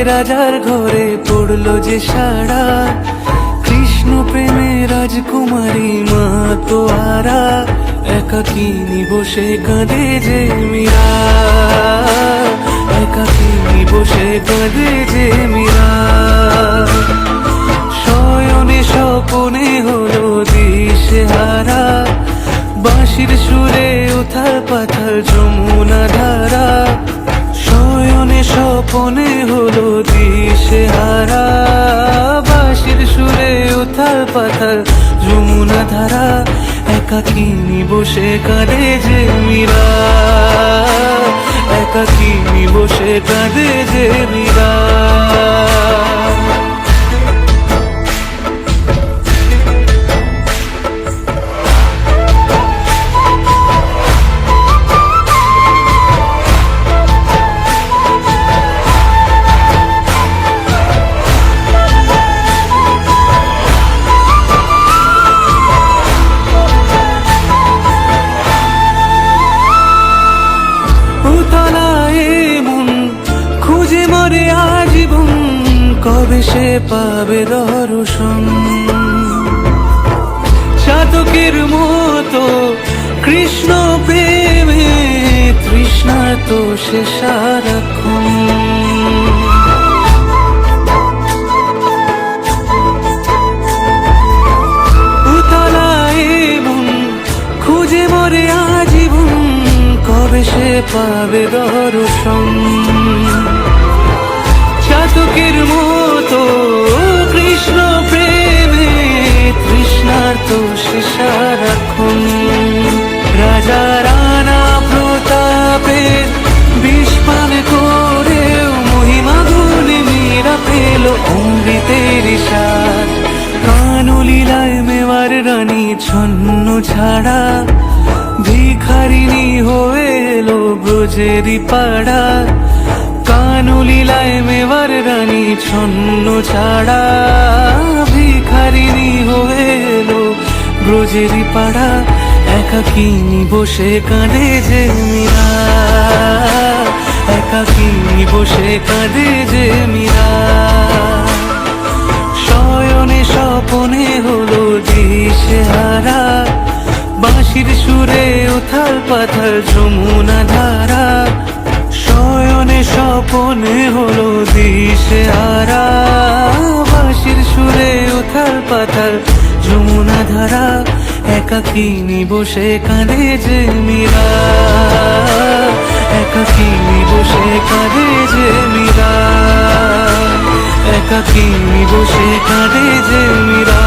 রাজার ঘরে পড়লো যে সারা, কৃষ্ণ প্রেমে রাজকুমারী মা তো আরা, একাকিনী বসে কাঁদে যে মীরা, একাকিনী বসে কাঁদে যে মীরা। শয়নে স্বপনে হলো দিশেহারা, বাঁশির সুরে উথাল পাথাল যমুনা ধারা। শয়নে স্বপনে হলো দিশেহারা, বাঁশির সুরে উথাল পাথাল যমুনা ধারা, একাকিনী বসে কাঁদে যে মীরা, একাকিনী বসে কাঁদে যে মীরা। খুঁজে মরে আজীবন, কবে সে পাবে দর্শন। চাতকের মতো কৃষ্ণ প্রেমে তৃষ্ণা তো সে সারাক্ষণ। উতলায় মন খুঁজে মরে আজীবন, কবে সে পাবে দর্শন। চাতকের মতো কৃষ্ণ প্রেমে তৃষ্ণার্ত সে সারাক্ষণ। রাজা রানা প্রতাপের বিস্পান করেও মহিমা গুণে মীরা পেল অমৃতের স্বাদ। কানলীলায় মেওয়ার রানী ছন্ন ছাড়া, ভিখারিণী হয়ে এলো ব্রজেরই পাড়া। কানলীলায় মেওয়ার রানী ছন্ন ছাড়া, ভিখারিণী হয়ে এলো ব্রজেরই পাড়া, একাকিনী বসে কাঁদে যে মীরা, একাকিনী বসে কাঁদে যে মীরা। শয়নে স্বপনে হলো দিশেহারা, বাঁশির সুরে উথাল পাথাল যমুনা ধারা। শয়নে স্বপনে হলো দিশেহারা, বাঁশির সুরে উথাল পাথাল যমুনা ধারা, একাকিনী বসে কাঁদে যে মীরা, একাকিনী বসে কাঁদে যে মীরা, একাকিনী বসে কাঁদে যে মীরা।